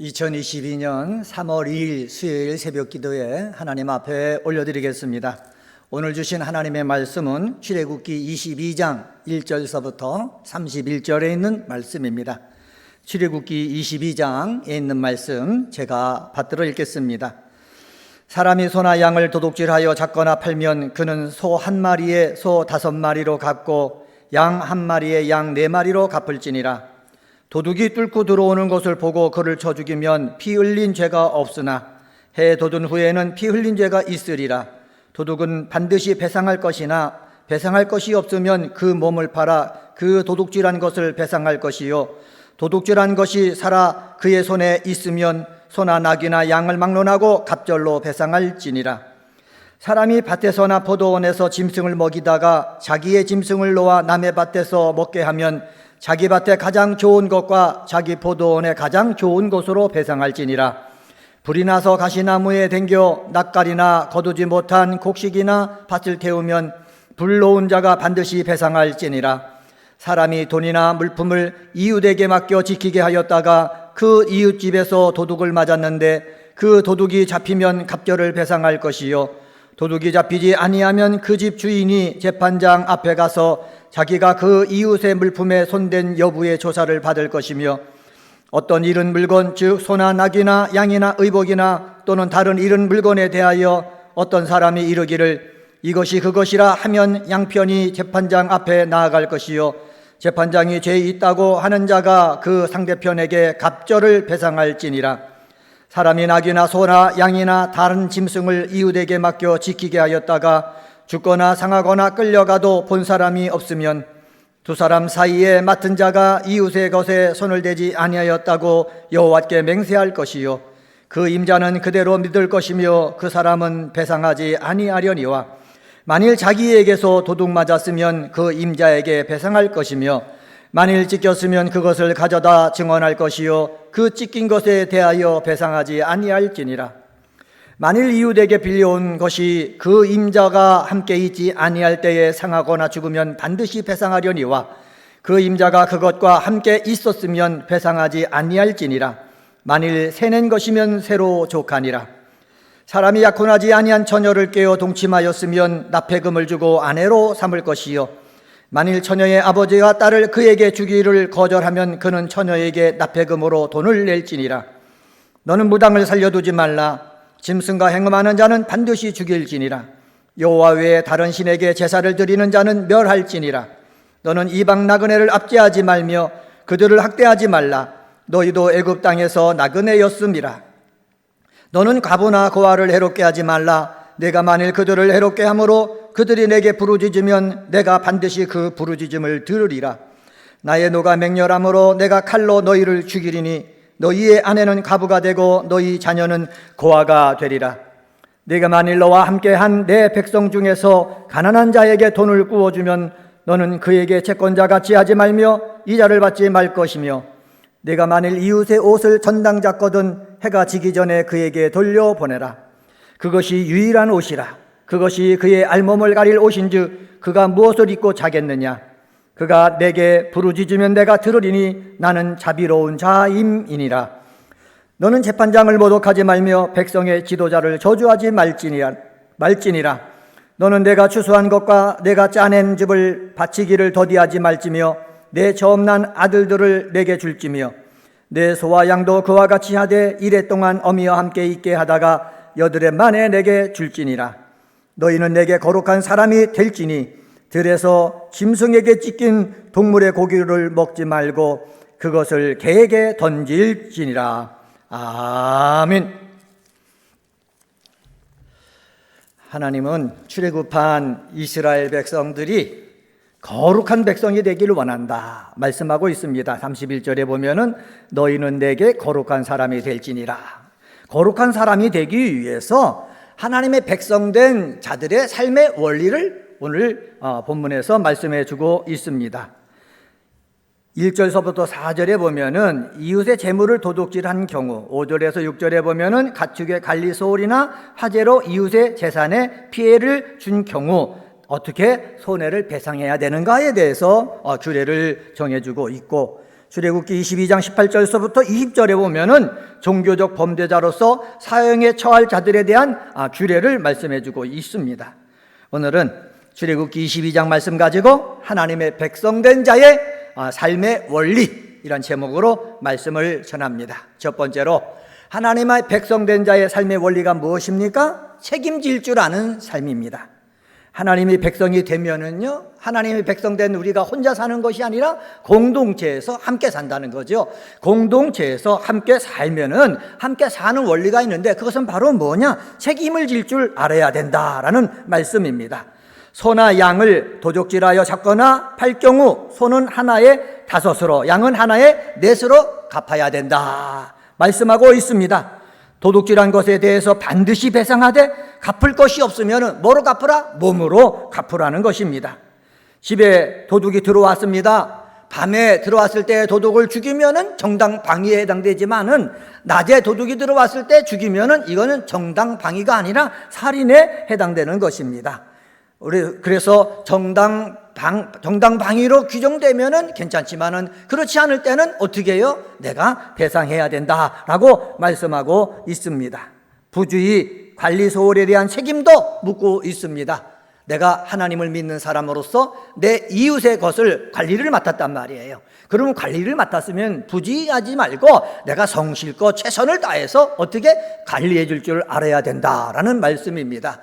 2022년 3월 2일 수요일 새벽 기도에 하나님 앞에 올려드리겠습니다. 오늘 주신 하나님의 말씀은 출애굽기 22장 1절서부터 31절에 있는 말씀입니다. 출애굽기 22장에 있는 말씀 제가 받들어 읽겠습니다. 사람이 소나 양을 도둑질하여 잡거나 팔면 그는 소 한 마리에 소 5마리로 갚고 양 한 마리에 양 4마리로 갚을지니라. 도둑이 뚫고 들어오는 것을 보고 그를 쳐 죽이면 피 흘린 죄가 없으나 해 돋은 후에는 피 흘린 죄가 있으리라. 도둑은 반드시 배상할 것이나 배상할 것이 없으면 그 몸을 팔아 그 도둑질한 것을 배상할 것이요, 도둑질한 것이 살아 그의 손에 있으면 소나 낙이나 양을 막론하고 갑절로 배상할지니라. 사람이 밭에서나 포도원에서 짐승을 먹이다가 자기의 짐승을 놓아 남의 밭에서 먹게 하면 자기 밭에 가장 좋은 것과 자기 포도원에 가장 좋은 것으로 배상할지니라. 불이 나서 가시나무에 댕겨 낯가리나 거두지 못한 곡식이나 밭을 태우면 불 놓은 자가 반드시 배상할지니라. 사람이 돈이나 물품을 이웃에게 맡겨 지키게 하였다가 그 이웃 집에서 도둑을 맞았는데 그 도둑이 잡히면 갑절을 배상할 것이요, 도둑이 잡히지 아니하면 그 집 주인이 재판장 앞에 가서 자기가 그 이웃의 물품에 손댄 여부의 조사를 받을 것이며, 어떤 잃은 물건 즉 소나 낙이나 양이나 의복이나 또는 다른 잃은 물건에 대하여 어떤 사람이 이르기를 이것이 그것이라 하면 양편이 재판장 앞에 나아갈 것이요, 재판장이 죄 있다고 하는 자가 그 상대편에게 갑절을 배상할지니라. 사람이 낙이나 소나 양이나 다른 짐승을 이웃에게 맡겨 지키게 하였다가 죽거나 상하거나 끌려가도 본 사람이 없으면 두 사람 사이에 맡은 자가 이웃의 것에 손을 대지 아니하였다고 여호와께 맹세할 것이요, 그 임자는 그대로 믿을 것이며 그 사람은 배상하지 아니하려니와, 만일 자기에게서 도둑 맞았으면 그 임자에게 배상할 것이며 만일 찢겼으면 그것을 가져다 증언할 것이요, 그 찢긴 것에 대하여 배상하지 아니할지니라. 만일 이웃에게 빌려온 것이 그 임자가 함께 있지 아니할 때에 상하거나 죽으면 반드시 배상하려니와, 그 임자가 그것과 함께 있었으면 배상하지 아니할지니라. 만일 새낸 것이면 새로 족하니라. 사람이 약혼하지 아니한 처녀를 깨어 동침하였으면 납폐금을 주고 아내로 삼을 것이요, 만일 처녀의 아버지가 딸을 그에게 주기를 거절하면 그는 처녀에게 납폐금으로 돈을 낼지니라. 너는 무당을 살려두지 말라. 짐승과 행음하는 자는 반드시 죽일지니라. 여호와 외에 다른 신에게 제사를 드리는 자는 멸할지니라. 너는 이방 나그네를 압제하지 말며 그들을 학대하지 말라. 너희도 애굽 땅에서 나그네였음이라. 너는 과부나 고아를 해롭게 하지 말라. 내가 만일 그들을 해롭게 함으로 그들이 내게 부르짖으면 내가 반드시 그 부르짖음을 들으리라. 나의 노가 맹렬함으로 내가 칼로 너희를 죽이리니 너희의 아내는 과부가 되고 너희 자녀는 고아가 되리라. 내가 만일 너와 함께한 내 백성 중에서 가난한 자에게 돈을 구워주면 너는 그에게 채권자같이 하지 말며 이자를 받지 말 것이며, 내가 만일 이웃의 옷을 전당 잡거든 해가 지기 전에 그에게 돌려보내라. 그것이 유일한 옷이라. 그것이 그의 알몸을 가릴 옷인즉 그가 무엇을 입고 자겠느냐. 그가 내게 부르짖으면 내가 들으리니 나는 자비로운 자임이니라. 너는 재판장을 모독하지 말며 백성의 지도자를 저주하지 말지니라. 너는 내가 추수한 것과 내가 짜낸 즙을 바치기를 더디하지 말지며 내 저음난 아들들을 내게 줄지며, 내 소와 양도 그와 같이 하되 이레 동안 어미와 함께 있게 하다가 여드레 만에 내게 줄지니라. 너희는 내게 거룩한 사람이 될지니 들에서 짐승에게 찢긴 동물의 고기를 먹지 말고 그것을 개에게 던질지니라. 아멘. 하나님은 출애굽한 이스라엘 백성들이 거룩한 백성이 되기를 원한다 말씀하고 있습니다. 31절에 보면은 너희는 내게 거룩한 사람이 될지니라. 거룩한 사람이 되기 위해서 하나님의 백성된 자들의 삶의 원리를 오늘 본문에서 말씀해 주고 있습니다. 1절서부터 4절에 보면은 이웃의 재물을 도둑질한 경우, 5절에서 6절에 보면은 가축의 관리 소홀이나 화재로 이웃의 재산에 피해를 준 경우 어떻게 손해를 배상해야 되는가에 대해서 규례를 정해주고 있고, 출애굽기 22장 18절서부터 20절에 보면은 종교적 범죄자로서 사형에 처할 자들에 대한 규례를 말씀해주고 있습니다. 오늘은 출애굽기 22장 말씀 가지고 하나님의 백성된 자의 삶의 원리, 이런 제목으로 말씀을 전합니다. 첫 번째로 하나님의 백성된 자의 삶의 원리가 무엇입니까? 책임질 줄 아는 삶입니다. 하나님의 백성이 되면은요, 하나님의 백성된 우리가 혼자 사는 것이 아니라 공동체에서 함께 산다는 거죠. 공동체에서 함께 살면은 함께 사는 원리가 있는데, 그것은 바로 뭐냐? 책임을 질 줄 알아야 된다라는 말씀입니다. 소나 양을 도적질하여 잡거나 팔 경우 소는 하나에 5으로, 양은 하나에 4으로 갚아야 된다 말씀하고 있습니다. 도둑질한 것에 대해서 반드시 배상하되 갚을 것이 없으면 뭐로 갚으라? 몸으로 갚으라는 것입니다. 집에 도둑이 들어왔습니다. 밤에 들어왔을 때 도둑을 죽이면은 정당 방위에 해당되지만은, 낮에 도둑이 들어왔을 때 죽이면은 이거는 정당 방위가 아니라 살인에 해당되는 것입니다. 그래서 정당 방위로 규정되면은 괜찮지만은 그렇지 않을 때는 어떻게 해요? 내가 배상해야 된다라고 말씀하고 있습니다. 부주의 관리 소홀에 대한 책임도 묻고 있습니다. 내가 하나님을 믿는 사람으로서 내 이웃의 것을 관리를 맡았단 말이에요. 그러면 관리를 맡았으면 부주의하지 말고 내가 성실껏 최선을 다해서 어떻게 관리해 줄 줄 알아야 된다라는 말씀입니다.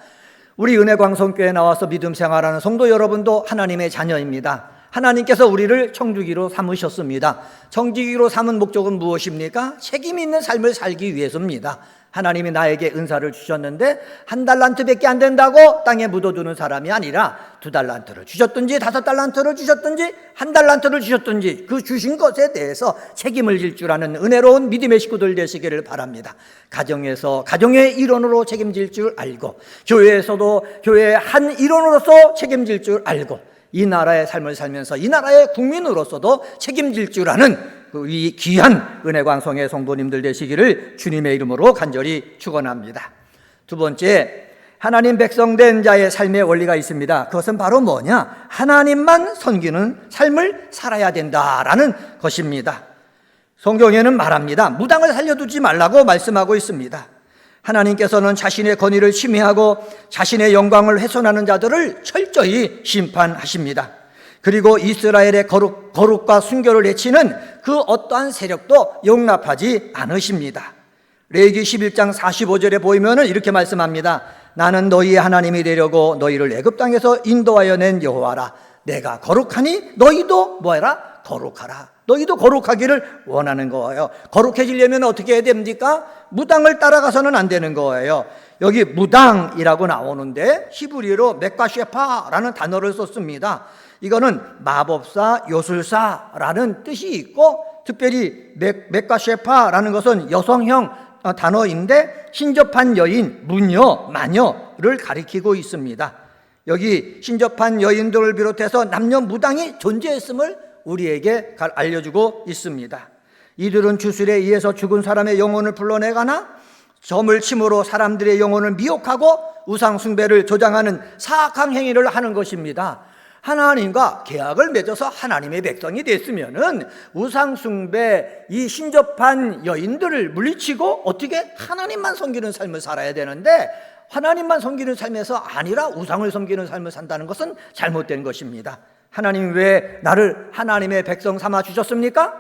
우리 은혜광성교회에 나와서 믿음 생활하는 성도 여러분도 하나님의 자녀입니다. 하나님께서 우리를 청지기로 삼으셨습니다. 청지기로 삼은 목적은 무엇입니까? 책임 있는 삶을 살기 위해서입니다. 하나님이 나에게 은사를 주셨는데 1달란트밖에 안 된다고 땅에 묻어두는 사람이 아니라 2달란트를 주셨든지 5달란트를 주셨든지 1달란트를 주셨든지 그 주신 것에 대해서 책임을 질 줄 아는 은혜로운 믿음의 식구들 되시기를 바랍니다. 가정에서 가정의 일원으로 책임질 줄 알고, 교회에서도 교회의 한 일원으로서 책임질 줄 알고, 이 나라의 삶을 살면서 이 나라의 국민으로서도 책임질 줄 아는 이 귀한 은혜광성의 성도님들 되시기를 주님의 이름으로 간절히 축원합니다. 두 번째, 하나님 백성된 자의 삶의 원리가 있습니다. 그것은 바로 뭐냐? 하나님만 섬기는 삶을 살아야 된다라는 것입니다. 성경에는 말합니다. 무당을 살려두지 말라고 말씀하고 있습니다. 하나님께서는 자신의 권위를 침해하고 자신의 영광을 훼손하는 자들을 철저히 심판하십니다. 그리고 이스라엘의 거룩과 순결을 해치는 그 어떠한 세력도 용납하지 않으십니다. 레위기 11장 45절에 보이면 이렇게 말씀합니다. 나는 너희의 하나님이 되려고 너희를 애굽 땅에서 인도하여 낸 여호와라. 내가 거룩하니 너희도 뭐해라? 거룩하라. 너희도 거룩하기를 원하는 거예요. 거룩해지려면 어떻게 해야 됩니까? 무당을 따라가서는 안 되는 거예요. 여기 무당이라고 나오는데 히브리어로 메카셰파라는 단어를 썼습니다. 이거는 마법사, 요술사라는 뜻이 있고, 특별히 메카셰파라는 것은 여성형 단어인데 신접한 여인, 무녀, 마녀를 가리키고 있습니다. 여기 신접한 여인들을 비롯해서 남녀 무당이 존재했음을 우리에게 알려주고 있습니다. 이들은 주술에 의해서 죽은 사람의 영혼을 불러내거나 점을 침으로 사람들의 영혼을 미혹하고 우상 숭배를 조장하는 사악한 행위를 하는 것입니다. 하나님과 계약을 맺어서 하나님의 백성이 됐으면은 우상 숭배, 이 신접한 여인들을 물리치고 어떻게 하나님만 섬기는 삶을 살아야 되는데, 하나님만 섬기는 삶에서 아니라 우상을 섬기는 삶을 산다는 것은 잘못된 것입니다. 하나님 왜 나를 하나님의 백성 삼아 주셨습니까?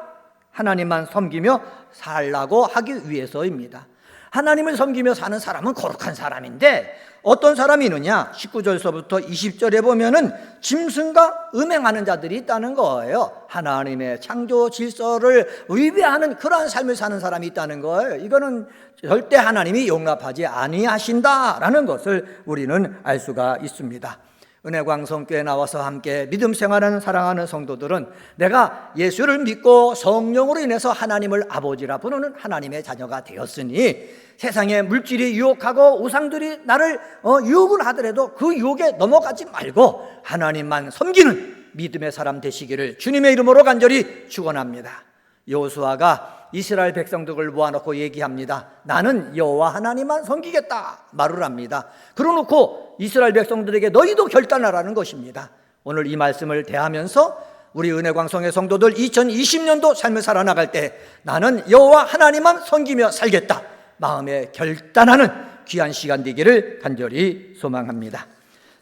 하나님만 섬기며 살라고 하기 위해서입니다. 하나님을 섬기며 사는 사람은 거룩한 사람인데, 어떤 사람이 있느냐? 19절서부터 20절에 보면은 짐승과 음행하는 자들이 있다는 거예요. 하나님의 창조 질서를 위배하는 그러한 삶을 사는 사람이 있다는 거예요. 이거는 절대 하나님이 용납하지 아니하신다라는 것을 우리는 알 수가 있습니다. 은혜광성교회에 나와서 함께 믿음 생활하는 사랑하는 성도들은 내가 예수를 믿고 성령으로 인해서 하나님을 아버지라 부르는 하나님의 자녀가 되었으니 세상에 물질이 유혹하고 우상들이 나를 유혹을 하더라도 그 유혹에 넘어가지 말고 하나님만 섬기는 믿음의 사람 되시기를 주님의 이름으로 간절히 축원합니다. 여호수아가 이스라엘 백성들을 모아놓고 얘기합니다. 나는 여호와 하나님만 섬기겠다 말을 합니다. 그러놓고 이스라엘 백성들에게 너희도 결단하라는 것입니다. 오늘 이 말씀을 대하면서 우리 은혜광성의 성도들 2020년도 삶을 살아나갈 때 나는 여호와 하나님만 섬기며 살겠다 마음에 결단하는 귀한 시간 되기를 간절히 소망합니다.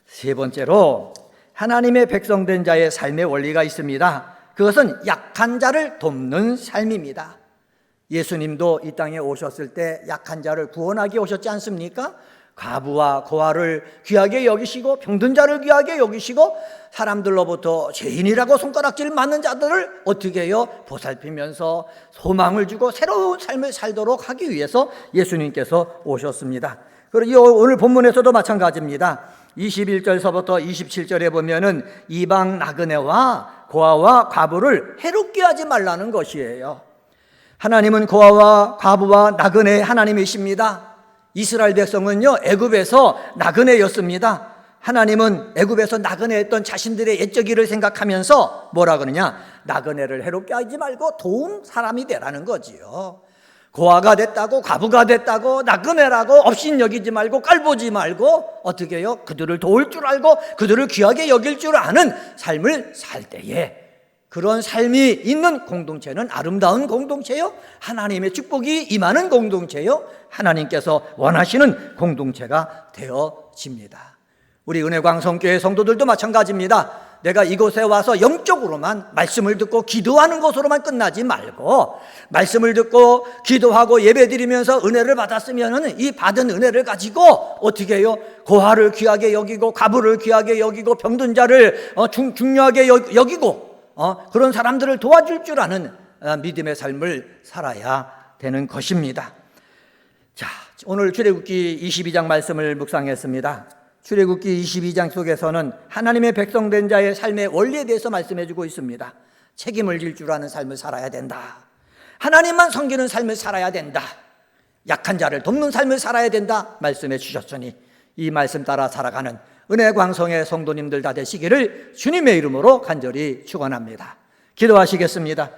세 번째로 하나님의 백성된 자의 삶의 원리가 있습니다. 그것은 약한 자를 돕는 삶입니다. 예수님도 이 땅에 오셨을 때 약한 자를 구원하기 오셨지 않습니까? 과부와 고아를 귀하게 여기시고 병든 자를 귀하게 여기시고 사람들로부터 죄인이라고 손가락질 맞는 자들을 어떻게 해요? 보살피면서 소망을 주고 새로운 삶을 살도록 하기 위해서 예수님께서 오셨습니다. 그리고 오늘 본문에서도 마찬가지입니다. 21절서부터 27절에 보면은 이방 나그네와 고아와 과부를 해롭게 하지 말라는 것이에요. 하나님은 고아와 과부와 나그네의 하나님이십니다. 이스라엘 백성은요 애굽에서 나그네였습니다. 하나님은 애굽에서 나그네했던 자신들의 옛적 일을 생각하면서 뭐라 그러냐, 나그네를 해롭게 하지 말고 도움 사람이 되라는 거지요. 고아가 됐다고 과부가 됐다고 나그네라고 업신여기지 말고 깔보지 말고 어떻게 해요? 그들을 도울 줄 알고 그들을 귀하게 여길 줄 아는 삶을 살 때에 그런 삶이 있는 공동체는 아름다운 공동체요, 하나님의 축복이 임하는 공동체요, 하나님께서 원하시는 공동체가 되어집니다. 우리 은혜광성교회 성도들도 마찬가지입니다. 내가 이곳에 와서 영적으로만 말씀을 듣고 기도하는 것으로만 끝나지 말고 말씀을 듣고 기도하고 예배드리면서 은혜를 받았으면 이 받은 은혜를 가지고 어떻게 해요? 고아를 귀하게 여기고 과부를 귀하게 여기고 병든 자를 중요하게 여기고 그런 사람들을 도와줄 줄 아는 믿음의 삶을 살아야 되는 것입니다. 자, 오늘 출애굽기 22장 말씀을 묵상했습니다. 출애굽기 22장 속에서는 하나님의 백성된 자의 삶의 원리에 대해서 말씀해주고 있습니다. 책임을 질 줄 아는 삶을 살아야 된다. 하나님만 섬기는 삶을 살아야 된다. 약한 자를 돕는 삶을 살아야 된다 말씀해 주셨으니 이 말씀 따라 살아가는 은혜광성의 성도님들 다 되시기를 주님의 이름으로 간절히 축원합니다. 기도하시겠습니다.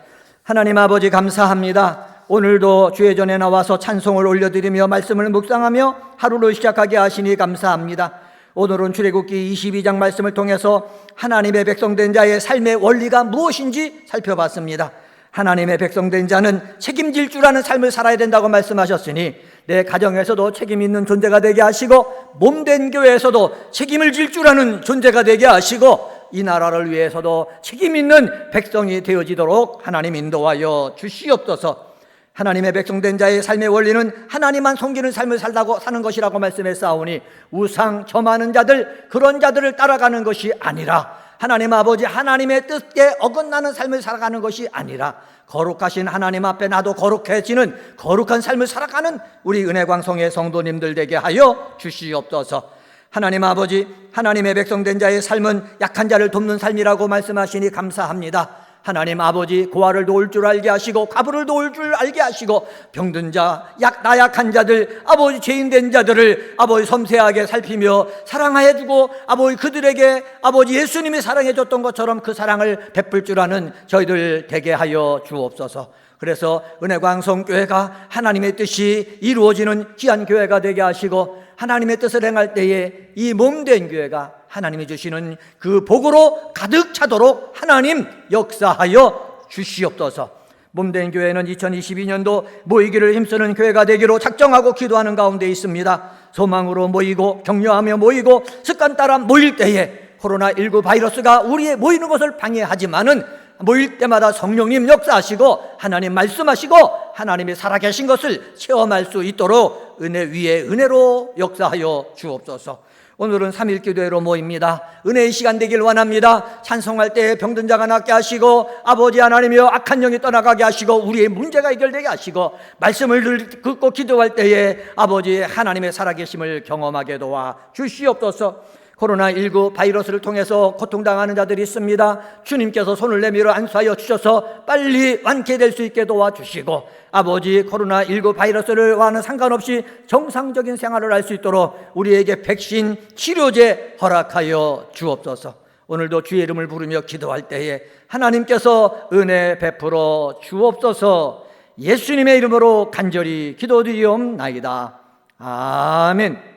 하나님 아버지 감사합니다. 오늘도 주의 전에 나와서 찬송을 올려드리며 말씀을 묵상하며 하루를 시작하게 하시니 감사합니다. 오늘은 출애굽기 22장 말씀을 통해서 하나님의 백성된 자의 삶의 원리가 무엇인지 살펴봤습니다. 하나님의 백성된 자는 책임질 줄 아는 삶을 살아야 된다고 말씀하셨으니 내 가정에서도 책임 있는 존재가 되게 하시고 몸된 교회에서도 책임을 질 줄 아는 존재가 되게 하시고 이 나라를 위해서도 책임 있는 백성이 되어지도록 하나님 인도하여 주시옵소서. 하나님의 백성된 자의 삶의 원리는 하나님만 섬기는 삶을 살다고 사는 것이라고 말씀했사오니 우상 점하는 자들 그런 자들을 따라가는 것이 아니라 하나님 아버지 하나님의 뜻에 어긋나는 삶을 살아가는 것이 아니라 거룩하신 하나님 앞에 나도 거룩해지는 거룩한 삶을 살아가는 우리 은혜광성의 성도님들 되게 하여 주시옵소서. 하나님 아버지 하나님의 백성된 자의 삶은 약한 자를 돕는 삶이라고 말씀하시니 감사합니다. 하나님 아버지 고아를 도울 줄 알게 하시고 과부를 도울 줄 알게 하시고 병든 자, 나약한 자들, 아버지 죄인된 자들을 아버지 섬세하게 살피며 사랑해 주고 아버지 그들에게 아버지 예수님이 사랑해 줬던 것처럼 그 사랑을 베풀 줄 아는 저희들 되게 하여 주옵소서. 그래서 은혜광성교회가 하나님의 뜻이 이루어지는 귀한 교회가 되게 하시고 하나님의 뜻을 행할 때에 이 몸된 교회가 하나님이 주시는 그 복으로 가득 차도록 하나님 역사하여 주시옵소서. 몸된 교회는 2022년도 모이기를 힘쓰는 교회가 되기로 작정하고 기도하는 가운데 있습니다. 소망으로 모이고 격려하며 모이고 습관 따라 모일 때에 코로나19 바이러스가 우리의 모이는 것을 방해하지만은 모일 때마다 성령님 역사하시고 하나님 말씀하시고 하나님이 살아계신 것을 체험할 수 있도록 은혜 위에 은혜로 역사하여 주옵소서. 오늘은 3일 기도회로 모입니다. 은혜의 시간 되길 원합니다. 찬송할 때 병든 자가 낫게 하시고 아버지 하나님이여 악한 영이 떠나가게 하시고 우리의 문제가 해결되게 하시고 말씀을 듣고 기도할 때에 아버지 하나님의 살아계심을 경험하게 도와 주시옵소서. 코로나19 바이러스를 통해서 고통당하는 자들이 있습니다. 주님께서 손을 내밀어 안수하여 주셔서 빨리 완쾌될 수 있게 도와주시고 아버지 코로나19 바이러스와는 상관없이 정상적인 생활을 할 수 있도록 우리에게 백신 치료제 허락하여 주옵소서. 오늘도 주의 이름을 부르며 기도할 때에 하나님께서 은혜 베풀어 주옵소서. 예수님의 이름으로 간절히 기도드리옵나이다. 아멘.